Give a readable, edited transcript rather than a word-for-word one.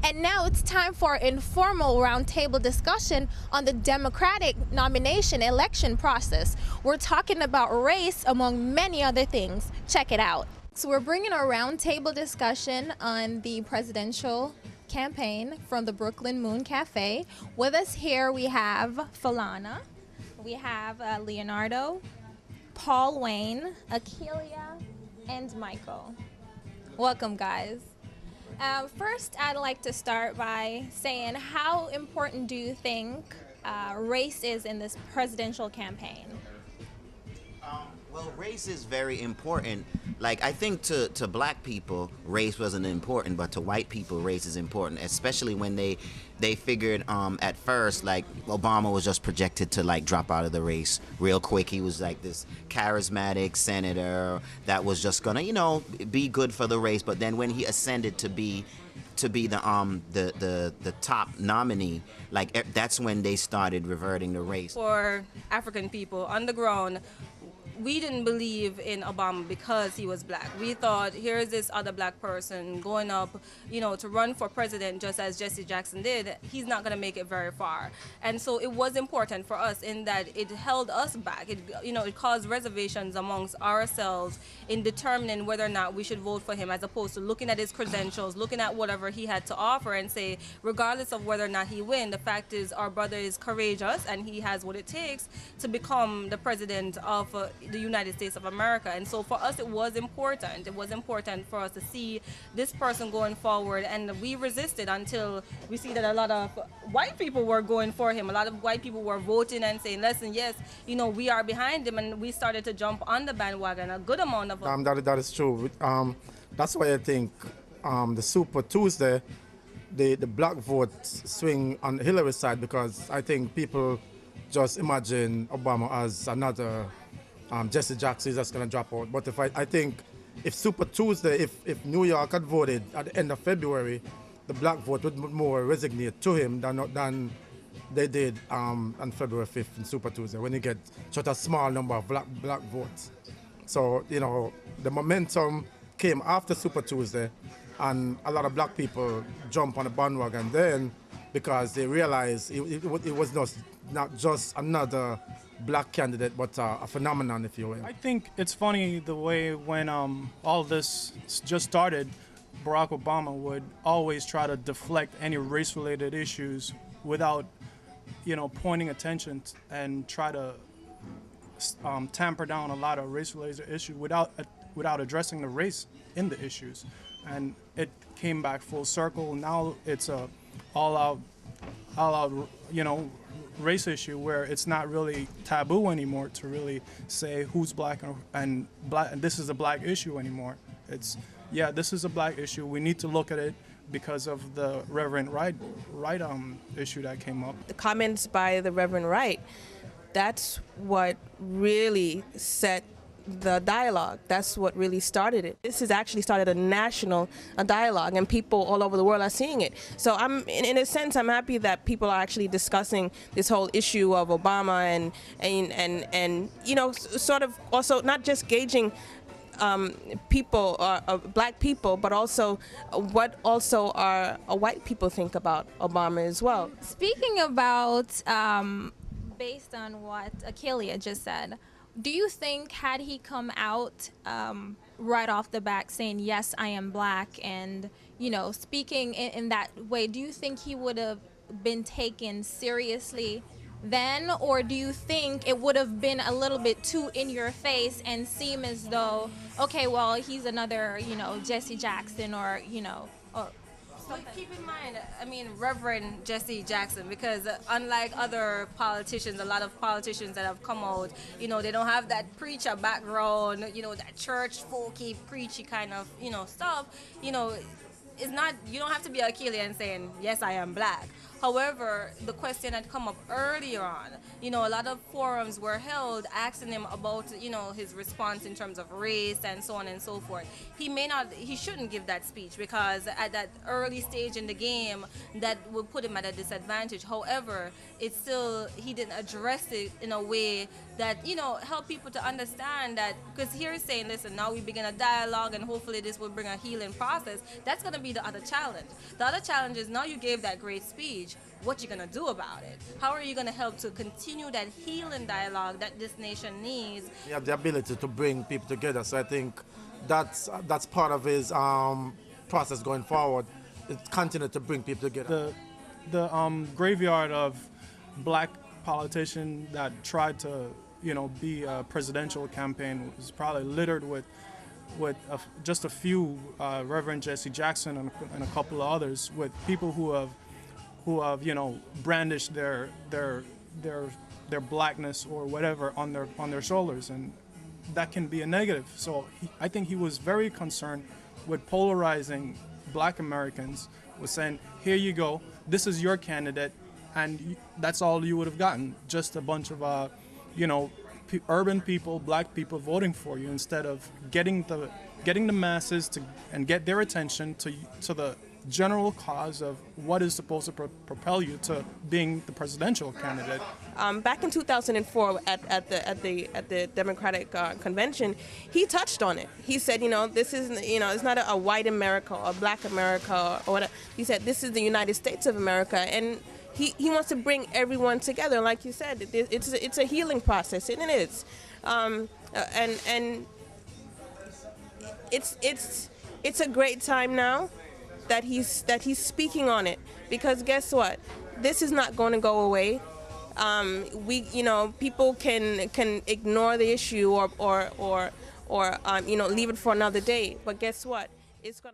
And now it's time for informal roundtable discussion on the Democratic nomination election process. We're talking about race among many other things. Check it out. So we're bringing a roundtable discussion on the presidential campaign from the Brooklyn Moon Cafe. With us here we have Falana, we have Leonardo, Paul Wayne, Akelia, and Michael. Welcome, guys. First, I'd like to start by saying, how important do you think race is in this presidential campaign? Well, race is very important. Like, I think to black people, race wasn't important, but to white people, race is important, especially when they figured at first, like, Obama was just projected to, like, drop out of the race real quick. He was, like, this charismatic senator that was just gonna, be good for the race. But then when he ascended to be the top nominee, like, that's when they started reverting the race. For African people on the ground, we didn't believe in Obama because he was black. We thought, here's this other black person going up, to run for president just as Jesse Jackson did. He's not going to make it very far. And so it was important for us in that it held us back. It caused reservations amongst ourselves in determining whether or not we should vote for him, as opposed to looking at his credentials, looking at whatever he had to offer and say, regardless of whether or not he wins, the fact is our brother is courageous and he has what it takes to become the president of the United States of America. And so for us, it was important. It was important for us to see this person going forward, and we resisted until we see that a lot of white people were going for him. A lot of white people were voting and saying, listen, yes, we are behind him, and we started to jump on the bandwagon, a good amount of them. That is true. That's why I think the Super Tuesday, the black vote swing on Hillary's side, because I think people just imagine Obama as another Jesse Jackson is just going to drop out. But I think if Super Tuesday, if New York had voted at the end of February, the black vote would more resonate to him than they did on February 5th in Super Tuesday, when you get such a small number of black votes. So, the momentum came after Super Tuesday, and a lot of black people jumped on the bandwagon then, because they realized it was not just another black candidate, but a phenomenon, if you will. I think it's funny the way when all this just started, Barack Obama would always try to deflect any race-related issues without, pointing attention and try to tamper down a lot of race-related issues without addressing the race in the issues. And it came back full circle. Now it's a all-out, race issue where it's not really taboo anymore to really say who's black and this is a black issue anymore. This is a black issue. We need to look at it because of the Reverend Wright issue that came up. The comments by the Reverend Wright, that's what really set the dialogue. That's what really started it. This has actually started a national dialogue, and people all over the world are seeing it. So I'm, in a sense, I'm happy that people are actually discussing this whole issue of Obama and sort of also not just gauging people, black people, but also what also our white people think about Obama as well. Speaking about, based on what Akelia just said, do you think had he come out right off the bat saying, yes, I am black, and, speaking in that way, do you think he would have been taken seriously then? Or do you think it would have been a little bit too in your face and seem as though, okay, well, he's another, Jesse Jackson or. So keep in mind, Reverend Jesse Jackson, because unlike other politicians, a lot of politicians that have come out, they don't have that preacher background, that church folky, preachy kind of, stuff. It's not, you don't have to be Achilles and saying, yes, I am black. However, the question had come up earlier on. A lot of forums were held asking him about, his response in terms of race and so on and so forth. He shouldn't give that speech because at that early stage in the game, that would put him at a disadvantage. However, he didn't address it in a way that, help people to understand that, because here he's saying, listen, now we begin a dialogue and hopefully this will bring a healing process. That's going to be the other challenge. The other challenge is, now you gave that great speech, what you going to do about it? How are you going to help to continue that healing dialogue that this nation needs? He had the ability to bring people together, so I think that's part of his process going forward. It continued to bring people together. The graveyard of black politicians that tried to be a presidential campaign was probably littered with just a few, Reverend Jesse Jackson and a couple of others, with people who have brandished their blackness or whatever on their shoulders, and that can be a negative. So I think he was very concerned with polarizing black Americans, with saying, here you go, this is your candidate, and that's all you would have gotten, just a bunch of urban people, black people voting for you, instead of getting the masses and get their attention to the general cause of what is supposed to propel you to being the presidential candidate. Back in 2004 at the Democratic convention, he touched on it. He said, this is, it's not a white America or black America or whatever. He said, this is the United States of America, and he wants to bring everyone together. Like you said, it's a healing process, and it is, and it's a great time now that he's speaking on it, because guess what? This is not going to go away. People can ignore the issue or leave it for another day, but guess what? It's going to